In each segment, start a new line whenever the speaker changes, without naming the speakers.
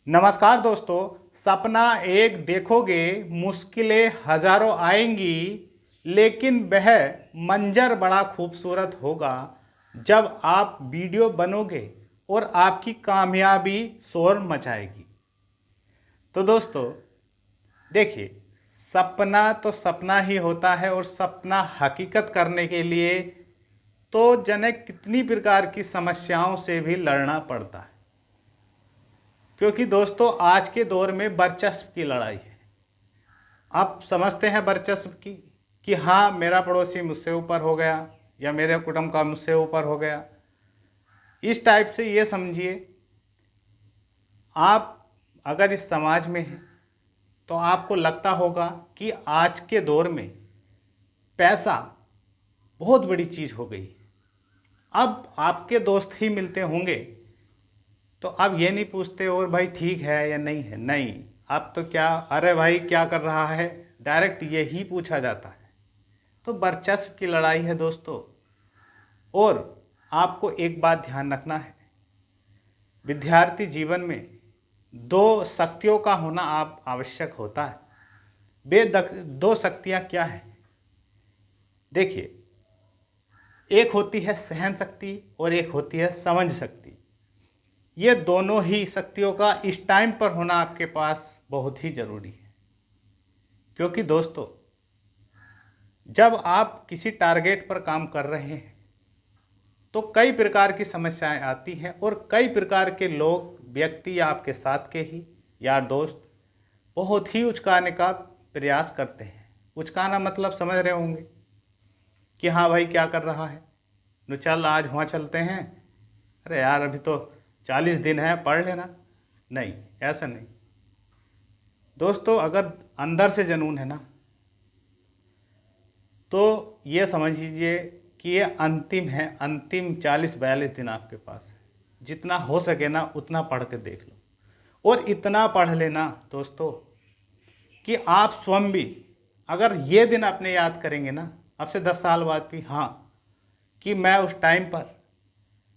नमस्कार दोस्तों। सपना एक देखोगे, मुश्किलें हजारों आएंगी, लेकिन वह मंजर बड़ा खूबसूरत होगा जब आप वीडियो बनोगे और आपकी कामयाबी शोर मचाएगी। तो दोस्तों देखिए, सपना तो सपना ही होता है और सपना हकीकत करने के लिए तो जने कितनी प्रकार की समस्याओं से भी लड़ना पड़ता है, क्योंकि दोस्तों आज के दौर में वर्चस्व की लड़ाई है। आप समझते हैं वर्चस्व की कि हाँ, मेरा पड़ोसी मुझसे ऊपर हो गया या मेरे कुटुंब का मुझसे ऊपर हो गया। इस टाइप से ये समझिए, आप अगर इस समाज में हैं तो आपको लगता होगा कि आज के दौर में पैसा बहुत बड़ी चीज़ हो गई। अब आपके दोस्त ही मिलते होंगे तो अब ये नहीं पूछते और भाई ठीक है या नहीं है, नहीं, अब तो क्या, अरे भाई क्या कर रहा है, डायरेक्ट यही पूछा जाता है। तो वर्चस्व की लड़ाई है दोस्तों। और आपको एक बात ध्यान रखना है, विद्यार्थी जीवन में दो शक्तियों का होना आप आवश्यक होता है। वे दो शक्तियाँ क्या हैं? देखिए, एक होती है सहन शक्ति और एक होती है समझ शक्ति। ये दोनों ही शक्तियों का इस टाइम पर होना आपके पास बहुत ही ज़रूरी है, क्योंकि दोस्तों जब आप किसी टारगेट पर काम कर रहे हैं तो कई प्रकार की समस्याएं आती हैं और कई प्रकार के लोग, व्यक्ति या आपके साथ के ही यार दोस्त बहुत ही उचकाने का प्रयास करते हैं। उचकाना मतलब समझ रहे होंगे कि हाँ भाई क्या कर रहा है, नो चल आज वहाँ चलते हैं, अरे यार अभी तो 40 दिन है, पढ़ लेना। नहीं, ऐसा नहीं दोस्तों। अगर अंदर से जुनून है ना तो ये समझ लीजिए कि ये अंतिम है, अंतिम 40-42 दिन आपके पास है। जितना हो सके ना उतना पढ़ के देख लो, और इतना पढ़ लेना दोस्तों कि आप स्वयं भी अगर ये दिन अपने याद करेंगे ना अब से 10 साल बाद भी, हाँ, कि मैं उस टाइम पर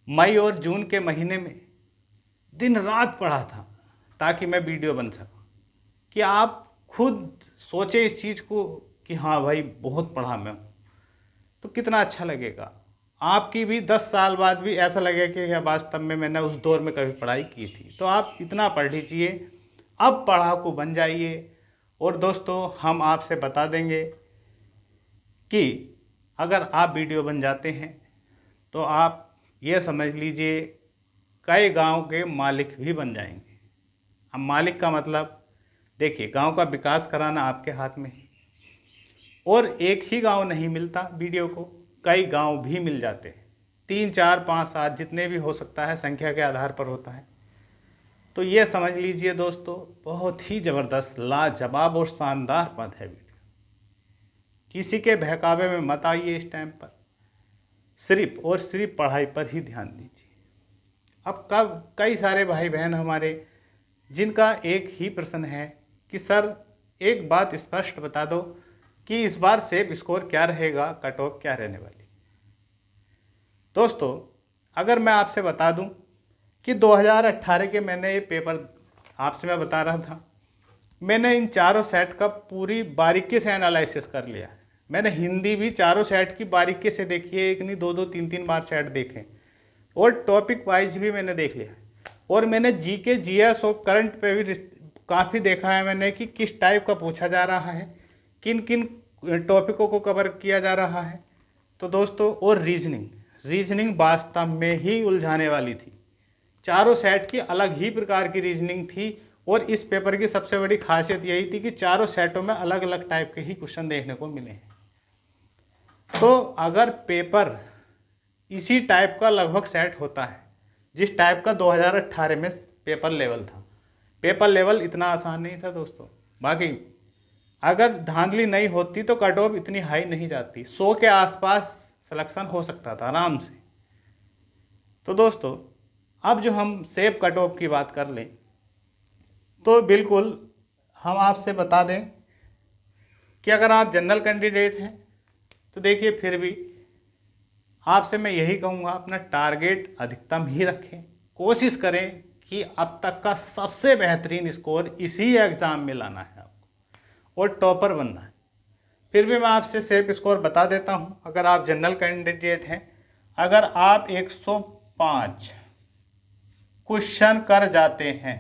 मई और जून के महीने में दिन रात पढ़ा था ताकि मैं वीडियो बन सकूं, कि आप खुद सोचे इस चीज़ को कि हाँ भाई बहुत पढ़ा मैं हूँ, तो कितना अच्छा लगेगा। आपकी भी 10 साल बाद भी ऐसा लगेगा कि या वास्तव में मैंने उस दौर में कभी पढ़ाई की थी। तो आप इतना पढ़ लीजिए, अब पढ़ाकू बन जाइए। और दोस्तों हम आपसे बता देंगे कि अगर आप वीडियो बन जाते हैं तो आप ये समझ लीजिए कई गांव के मालिक भी बन जाएंगे। अब मालिक का मतलब देखिए, गांव का विकास कराना आपके हाथ में है। और एक ही गांव नहीं मिलता वीडियो को, कई गांव भी मिल जाते हैं, 3 4 5 7 जितने भी हो सकता है, संख्या के आधार पर होता है। तो ये समझ लीजिए दोस्तों, बहुत ही ज़बरदस्त, लाजवाब और शानदार पद है वीडियो। किसी के बहकावे में मत आइए इस टाइम पर, सिर्फ और सिर्फ पढ़ाई पर ही ध्यान दीजिए। अब कब कई सारे भाई बहन हमारे जिनका एक ही प्रश्न है कि सर एक बात स्पष्ट बता दो कि इस बार सेफ स्कोर क्या रहेगा, कट ऑफ क्या रहने वाली। दोस्तों अगर मैं आपसे बता दूं कि 2018 के मैंने ये पेपर आपसे मैं बता रहा था, मैंने इन चारों सेट का पूरी बारीकी से एनालिसिस कर लिया। मैंने हिंदी भी चारों सेट की बारीकी से देखी है, एक नहीं 2 2 3 3 बार सेट देखे, और टॉपिक वाइज भी मैंने देख लिया। और मैंने जीके, जीएस और करंट पे भी काफ़ी देखा है मैंने कि किस टाइप का पूछा जा रहा है, किन किन टॉपिकों को कवर किया जा रहा है। तो दोस्तों और रीजनिंग वास्तव में ही उलझाने वाली थी। चारों सेट की अलग ही प्रकार की रीजनिंग थी, और इस पेपर की सबसे बड़ी खासियत यही थी कि चारों सेटों में अलग अलग टाइप के ही क्वेश्चन देखने को मिले हैं। तो अगर पेपर इसी टाइप का लगभग सेट होता है जिस टाइप का 2018 में पेपर लेवल था, पेपर लेवल इतना आसान नहीं था दोस्तों। बाकी अगर धांधली नहीं होती तो कट ऑफ इतनी हाई नहीं जाती, 100 के आसपास सिलेक्शन हो सकता था आराम से। तो दोस्तों अब जो हम सेफ कट ऑफ की बात कर लें तो बिल्कुल हम आपसे बता दें कि अगर आप जनरल कैंडिडेट हैं तो देखिए, फिर भी आपसे मैं यही कहूँगा अपना टारगेट अधिकतम ही रखें, कोशिश करें कि अब तक का सबसे बेहतरीन स्कोर इसी एग्ज़ाम में लाना है आपको और टॉपर बनना है। फिर भी मैं आपसे सेफ स्कोर बता देता हूँ। अगर आप जनरल कैंडिडेट हैं, अगर आप 105 क्वेश्चन कर जाते हैं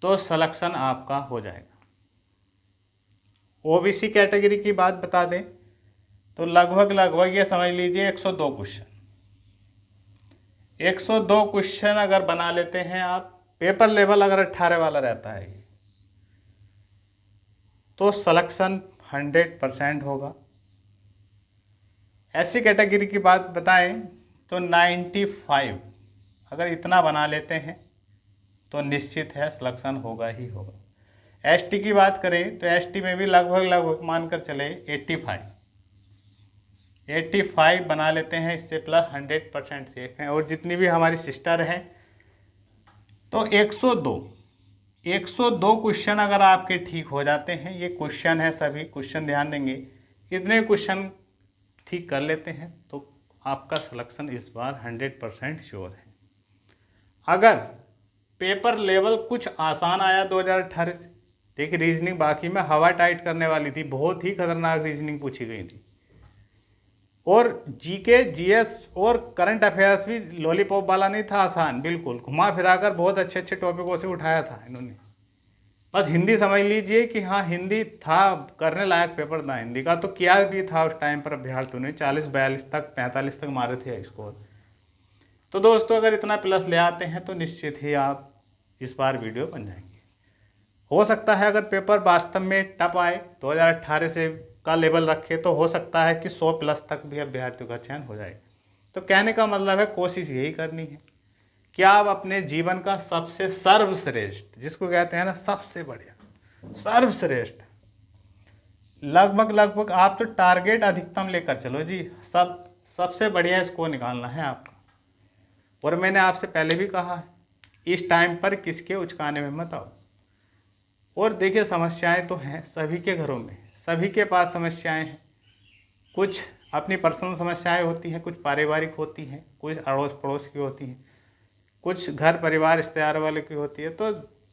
तो सिलेक्शन आपका हो जाएगा। ओबीसी कैटेगरी की बात बता दें तो लगभग ये समझ लीजिए 102 क्वेश्चन, 102 क्वेश्चन अगर बना लेते हैं आप, पेपर लेवल अगर 18 वाला रहता है तो सिलेक्शन 100% होगा। ऐसी कैटेगरी की बात बताएं तो 95 अगर इतना बना लेते हैं तो निश्चित है सिलेक्शन होगा ही होगा। एसटी की बात करें तो एसटी में भी लगभग मानकर चले 85 बना लेते हैं, इससे प्लस 100% सेफ हैं। और जितनी भी हमारी सिस्टर हैं तो 102 क्वेश्चन अगर आपके ठीक हो जाते हैं, ये क्वेश्चन है सभी क्वेश्चन ध्यान देंगे, इतने क्वेश्चन ठीक कर लेते हैं तो आपका सिलेक्शन इस बार 100% श्योर है। अगर पेपर लेवल कुछ आसान आया 2018 से, देखिए रीजनिंग बाकी में हवा टाइट करने वाली थी, बहुत ही खतरनाक रीजनिंग पूछी गई थी, और जीके जीएस और करंट अफेयर्स भी लॉलीपॉप वाला नहीं था, आसान बिल्कुल घुमा फिराकर बहुत अच्छे अच्छे टॉपिकों से उठाया था इन्होंने। बस हिंदी समझ लीजिए कि हाँ हिंदी था, करने लायक पेपर था हिंदी का, तो किया भी था उस टाइम पर अभ्यर्थियों ने, 40-42 तक 45 तक मारे थे स्कोर। तो दोस्तों अगर इतना प्लस ले आते हैं तो निश्चित ही आप इस बार वीडियो बन जाएंगे। हो सकता है अगर पेपर वास्तव में टफ आए 2018 से का लेवल रखे तो हो सकता है कि 100 प्लस तक भी अभ्यर्थियों का चयन हो जाए। तो कहने का मतलब है कोशिश यही करनी है कि आप अपने जीवन का सबसे सर्वश्रेष्ठ, जिसको कहते हैं ना सबसे बढ़िया सर्वश्रेष्ठ, लगभग आप तो टारगेट अधिकतम लेकर चलो जी, सबसे बढ़िया स्कोर निकालना है आपका। और मैंने आपसे पहले भी कहा है इस टाइम पर किसके उचकाने में मत आओ। और देखिए समस्याएं तो हैं सभी के घरों में, सभी के पास समस्याएं हैं, कुछ अपनी पर्सनल समस्याएं होती हैं, कुछ पारिवारिक होती हैं, कुछ अड़ोस पड़ोस की होती हैं, कुछ घर परिवार रिश्तेदार वाले की होती है। तो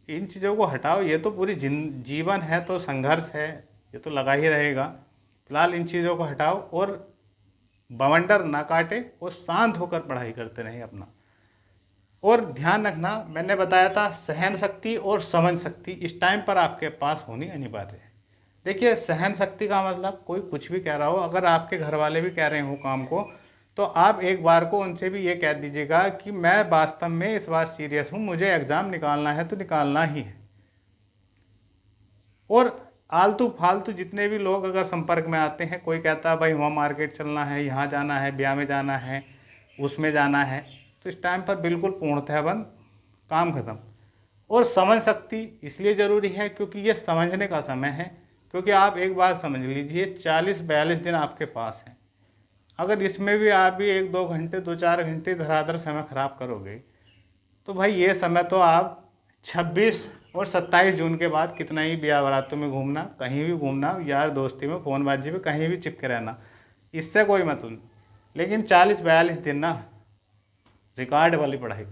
इन चीज़ों को हटाओ, ये तो पूरी जीवन है तो संघर्ष है, ये तो लगा ही रहेगा। फिलहाल इन चीज़ों को हटाओ और बवंडर ना काटे और शांत होकर पढ़ाई करते रहें अपना। और ध्यान रखना, मैंने बताया था सहन शक्ति और समझ शक्ति इस टाइम पर आपके पास होनी अनिवार्य है। देखिए सहन शक्ति का मतलब कोई कुछ भी कह रहा हो, अगर आपके घर वाले भी कह रहे हो काम को, तो आप एक बार को उनसे भी ये कह दीजिएगा कि मैं वास्तव में इस बार सीरियस हूँ, मुझे एग्ज़ाम निकालना है तो निकालना ही है। और आलतू फालतू जितने भी लोग अगर संपर्क में आते हैं, कोई कहता है भाई वहाँ मार्केट चलना है, यहाँ जाना है, ब्याह में जाना है, उसमें जाना है, तो इस टाइम पर बिल्कुल पूर्णतः बंद, काम खत्म। और समझ शक्ति इसलिए ज़रूरी है क्योंकि ये समझने का समय है। क्योंकि आप एक बात समझ लीजिए 40-42 दिन आपके पास हैं, अगर इसमें भी आप भी 1-2 घंटे 2-4 घंटे धराधर समय ख़राब करोगे तो भाई ये समय तो आप 26 और 27 जून के बाद कितना ही ब्याह बारातों में घूमना, कहीं भी घूमना, यार दोस्ती में, फ़ोनबाजी में, कहीं भी चिपके रहना, इससे कोई मतलब नहीं। लेकिन 40-42 दिन ना रिकॉर्ड वाली पढ़ाई।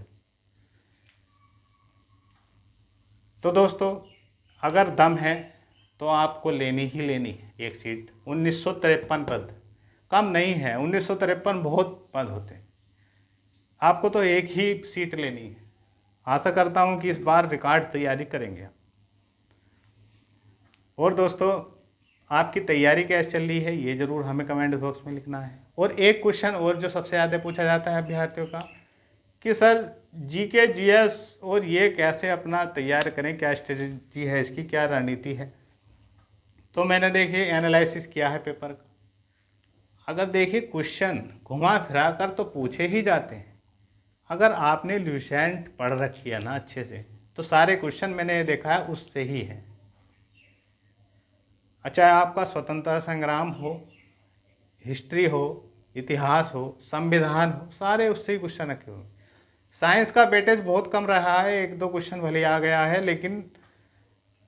तो दोस्तों अगर दम है तो आपको लेनी ही लेनी है एक सीट। 1953 पद कम नहीं है, 1953 बहुत पद होते हैं, आपको तो एक ही सीट लेनी है। आशा करता हूं कि इस बार रिकॉर्ड तैयारी करेंगे। और दोस्तों आपकी तैयारी कैसे चल रही है ये ज़रूर हमें कमेंट बॉक्स में लिखना है। और एक क्वेश्चन और जो सबसे ज़्यादा पूछा जाता है अभ्यर्थियों का कि सर जीके जीएस और ये कैसे अपना तैयार करें, क्या स्ट्रेटजी है इसकी, क्या रणनीति है। तो मैंने देखिए एनालिसिस किया है पेपर का। अगर देखिए क्वेश्चन घुमा फिरा कर तो पूछे ही जाते हैं। अगर आपने ल्यूसेंट पढ़ रखी है ना अच्छे से, तो सारे क्वेश्चन मैंने देखा है उससे ही है। अच्छा आपका स्वतंत्रता संग्राम हो, हिस्ट्री हो, इतिहास हो, संविधान हो, सारे उससे ही क्वेश्चन रखे हुए। साइंस का वेटेज बहुत कम रहा है, 1-2 क्वेश्चन भले आ गया है, लेकिन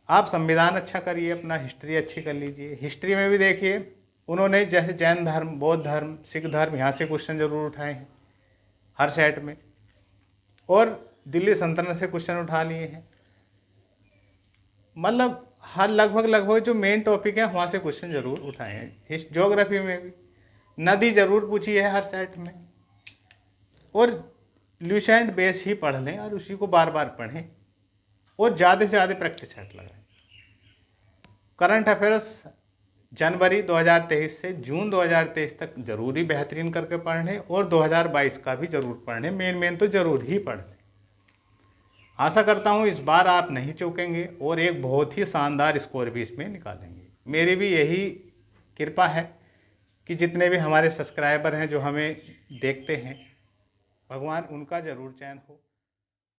आप संविधान अच्छा करिए, अपना हिस्ट्री अच्छी कर लीजिए। हिस्ट्री में भी देखिए उन्होंने जैसे जैन धर्म, बौद्ध धर्म, सिख धर्म, यहाँ से क्वेश्चन जरूर उठाए हैं हर सेट में। और दिल्ली सल्तनत से क्वेश्चन उठा लिए हैं। मतलब हर लगभग जो मेन टॉपिक है वहाँ से क्वेश्चन जरूर उठाए हैं। ज्योग्राफी में भी नदी जरूर पूछी है हर सेट में। और ल्यूसेंट बेस ही पढ़ लें और उसी को बार बार पढ़ें और ज़्यादा से ज़्यादा प्रैक्टिस सेट लगाएं। करंट अफेयर्स जनवरी 2023 से जून 2023 तक जरूरी बेहतरीन करके पढ़ लें और 2022 का भी जरूर पढ़ लें। मेन तो जरूर ही पढ़ लें। आशा करता हूँ इस बार आप नहीं चूकेंगे और एक बहुत ही शानदार स्कोर भी इसमें निकालेंगे। मेरी भी यही कृपा है कि जितने भी हमारे सब्सक्राइबर हैं जो हमें देखते हैं, भगवान उनका जरूर चयन हो।